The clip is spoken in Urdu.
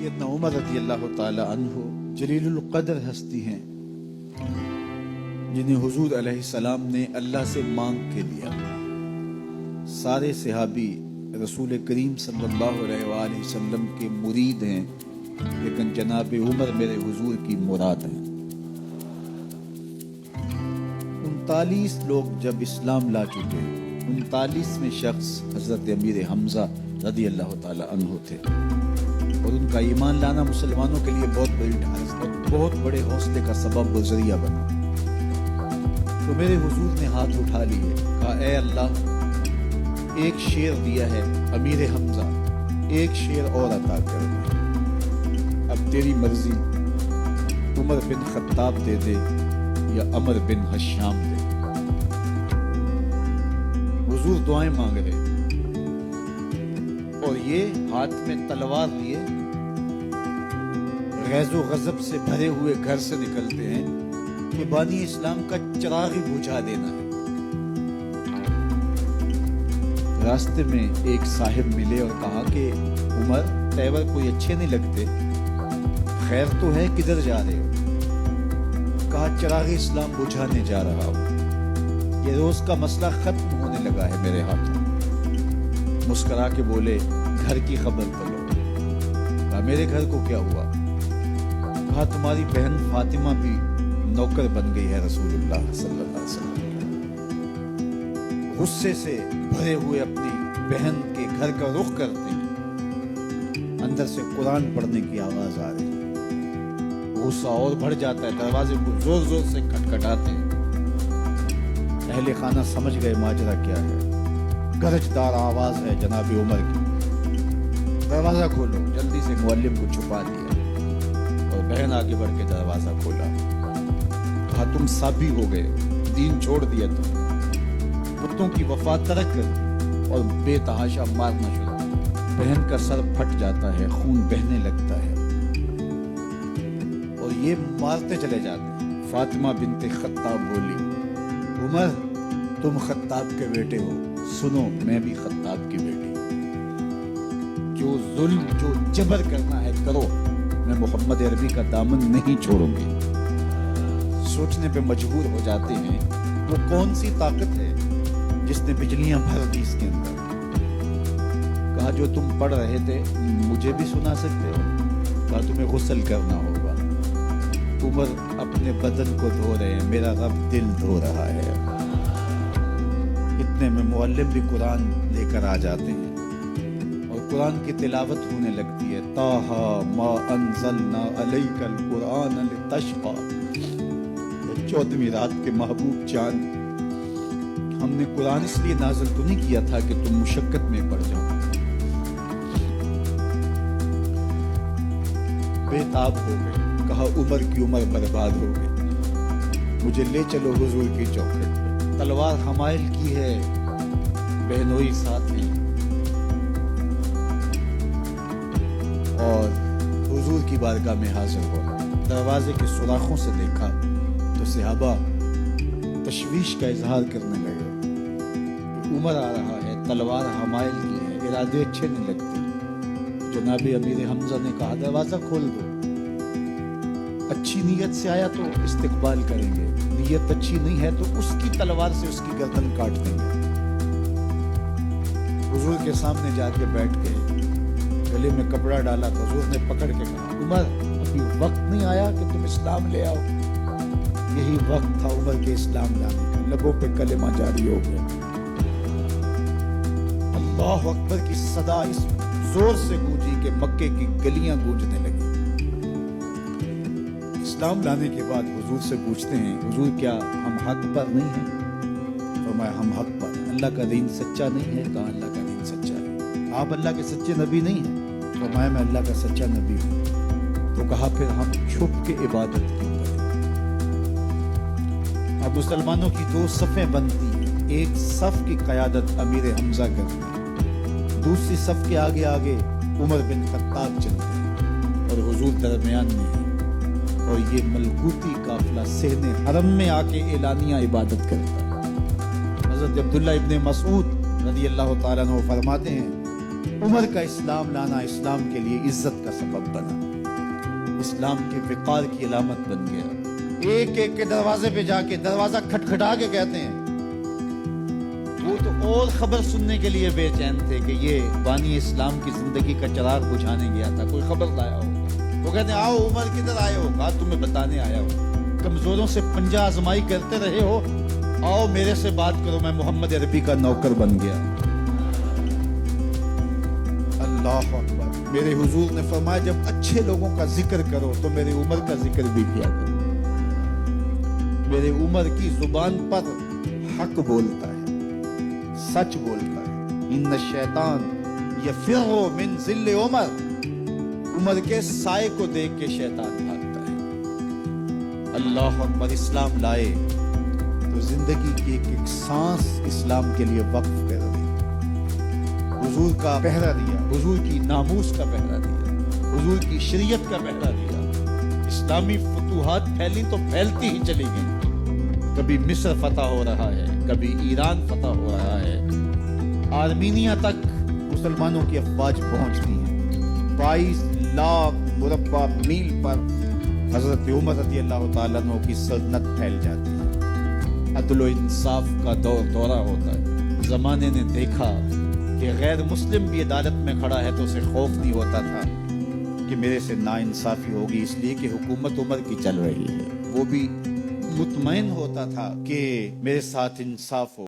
سیدنا عمر رضی اللہ تعالی عنہ جلیل القدر ہستی ہیں جنہیں حضور علیہ السلام نے اللہ سے مانگ کے لیا. سارے صحابی رسول کریم صلی اللہ علیہ وآلہ وسلم کے مرید ہیں، لیکن جناب عمر میرے حضور کی مراد ہیں. 39 لوگ جب اسلام لا چکے، 39ویں شخص حضرت امیر حمزہ رضی اللہ تعالی عنہ تھے، اور ان کا ایمان لانا مسلمانوں کے لیے بہت بڑی ڈھال اور بہت بڑے حوصلے کا سبب و ذریعہ بنا. تو میرے حضور نے ہاتھ اٹھا لیے، کہا اے اللہ، ایک شیر دیا ہے امیر حمزہ، ایک شیر اور عطا کر دے. اب تیری مرضی، عمر بن خطاب دے دے یا عمر بن حشام دے. حضور دعائیں مانگ رہے اور یہ ہاتھ میں تلوار لیے غیظ و غضب سے بھرے ہوئے گھر سے نکلتے ہیں کہ بانی اسلام کا چراغ ہی بجھا دینا ہے. راستے میں ایک صاحب ملے اور کہا کہ عمر، تیور کوئی اچھے نہیں لگتے، خیر تو ہے، کدھر جا رہے ہو؟ کہا چراغ اسلام بجھانے جا رہا ہوں، یہ روز کا مسئلہ ختم ہونے لگا ہے میرے ہاتھوں. مسکرا کے بولے گھر کی خبر تو لو. کہا میرے گھر کو کیا ہوا؟ کہا تمہاری بہن فاطمہ بھی نوکر بن گئی ہے رسول اللہ صلی اللہ علیہ وسلم. غصے سے بھرے ہوئے اپنی بہن کے گھر کا رخ کرتے ہیں، اندر سے قرآن پڑھنے کی آواز آ رہی. غصہ اور بڑھ جاتا ہے، دروازے کو زور زور سے کھٹکھٹاتے ہیں. اہل خانہ سمجھ گئے ماجرا کیا ہے. گرجدار آواز ہے جناب عمر کی، دروازہ کھولو. جلدی سے معلم کو چھپا دیا اور بہن آگے بڑھ کے دروازہ کھولا. کہا تم سابی ہو گئے ہو، دین چھوڑ دیا تم، بتوں کی وفا ترک کر دی اور بے تحاشا مارنا شروع. بہن کا سر پھٹ جاتا ہے، خون بہنے لگتا ہے اور یہ مارتے چلے جاتے ہیں. فاطمہ بنت خطاب بولی عمر، تم خطاب کے بیٹے ہو، سنو میں بھی خطاب کی بیٹی. جو ظلم جو جبر کرنا ہے کرو، میں محمد عربی کا دامن نہیں چھوڑوں گی. سوچنے پہ مجبور ہو جاتے ہیں وہ کون سی طاقت ہے جس نے بجلیاں بھر دی اس کے اندر. کہا جو تم پڑھ رہے تھے مجھے بھی سنا سکتے ہو؟ کہا تمہیں غسل کرنا ہوگا. عمر اپنے بدن کو دھو رہے ہیں، میرا رب دل دھو رہا ہے. اتنے میں معلم بھی قرآن لے کر آ جاتے ہیں اور قرآن کی تلاوت ہونے لگتی ہے. طٰہٰ ما انزلنا علیک القرآن لتشقیٰ. 14ویں رات کے محبوب جان، ہم نے قرآن اس لیے نازل تو نہیں کیا تھا کہ تم مشقت میں پڑ جاؤ. بے تاب ہو گئے. کہا عمر کی عمر برباد ہو گئی، مجھے لے چلو حضور کی چوکھٹ پہ. تلوار حمائل کی ہے، بہنوئی ساتھ ہیں، اور حضور کی بارگاہ میں حاضر ہو. دروازے کے سوراخوں سے دیکھا تو صحابہ تشویش کا اظہار کرنے لگے. عمر آ رہا ہے، تلوار حمائل کی ہے، ارادے اچھے نہیں لگتے. جناب امیر حمزہ نے کہا دروازہ کھول دو. اچھی نیت سے آیا تو استقبال کریں گے، نیت اچھی نہیں ہے تو اس کی تلوار سے اس کی گردن کاٹ دیں گے. حضور کے سامنے جا کے بیٹھ گئے، گلے میں کپڑا ڈالا تو حضور نے پکڑ کے کہا عمر، ابھی وقت نہیں آیا کہ تم اسلام لے آؤ. یہی وقت تھا عمر کے اسلام لانے کا. لبوں پہ کلمہ جاری ہو گیا. اللہ اکبر کی صدا اس زور سے گونجی کہ مکے کی گلیاں گونجنے لگی. اسلام لانے کے بعد حضور سے پوچھتے ہیں حضور کیا ہم حق پر نہیں ہیں؟ فرمایا ہم حق پر ہیں. اللہ کا دین سچا نہیں ہے؟ کہا اللہ کا دین سچا ہے. آپ اللہ کے سچے نبی نہیں ہیں؟ فرمایا میں اللہ کا سچا نبی ہوں. تو کہا پھر ہم چھپ کے عبادت کیوں کریں؟ اب مسلمانوں کی 2 صفیں بنتی ہیں. ایک صف کی قیادت امیر حمزہ کرتے ہیں، دوسری صف کے آگے آگے عمر بن خطاب چلتے ہیں اور حضور درمیان میں ہیں. اور یہ ملکوتی قافلہ صحن حرم میں آ کے اعلانیہ عبادت کرتا ہے. حضرت عبداللہ ابن مسعود رضی اللہ تعالیٰ عنہ فرماتے ہیں عمر کا اسلام لانا اسلام کے لیے عزت کا سبب بنا، اسلام کے وقار کی علامت بن گیا۔ ایک ایک کے دروازے پہ جا کے دروازہ کھٹکھٹا کے کہتے ہیں، وہ تو اور خبر سننے کے لیے بے چین تھے کہ یہ بانی اسلام کی زندگی کا چراغ بجھانے گیا تھا، کوئی خبر لایا ہوگا۔ وہ کہتے ہیں آؤ عمر کدھر آئے ہو؟ کہا تمہیں بتانے آیا ہو، کمزوروں سے پنجہ آزمائی کرتے رہے ہو، آؤ میرے سے بات کرو، میں محمد عربی کا نوکر بن گیا۔ اللہ اکبر۔ میرے حضور نے فرمایا جب اچھے لوگوں کا ذکر کرو تو میرے عمر کا ذکر بھی کیا کرو۔ میرے عمر کی زبان پر حق بولتا ہے، سچ بولتا ہے۔ ان الشیطان یفر من ظل عمر، عمر کے سائے کو دیکھ کے شیطان بھاگتا ہے۔ اللہ اکبر۔ اسلام لائے تو زندگی کی ایک ایک سانس اسلام کے لیے وقف کر دی، حضور کا پہرا دیا، حضور کی ناموس کا پہرا دیا، حضور کی شریعت کا پہرا دیا۔ اسلامی فتوحات پھیلی تو پھیلتی ہی چلی گئی، کبھی مصر فتح ہو رہا ہے، کبھی ایران فتح ہو رہا ہے، آرمینیا تک مسلمانوں کی افواج پہنچتی ہیں، 22 لاکھ مربع میل پر حضرت عمر رضی اللہ تعالیٰ عنہ کی سلطنت پھیل جاتی ہے۔ عدل و انصاف کا دورہ ہوتا ہے۔ زمانے نے دیکھا کہ غیر مسلم بھی عدالت میں کھڑا ہے تو اسے خوف نہیں ہوتا تھا کہ میرے سے ناانصافی ہوگی، اس لیے کہ حکومت عمر کی چل رہی ہے۔ وہ بھی مطمئن ہوتا تھا کہ میرے ساتھ انصاف ہو۔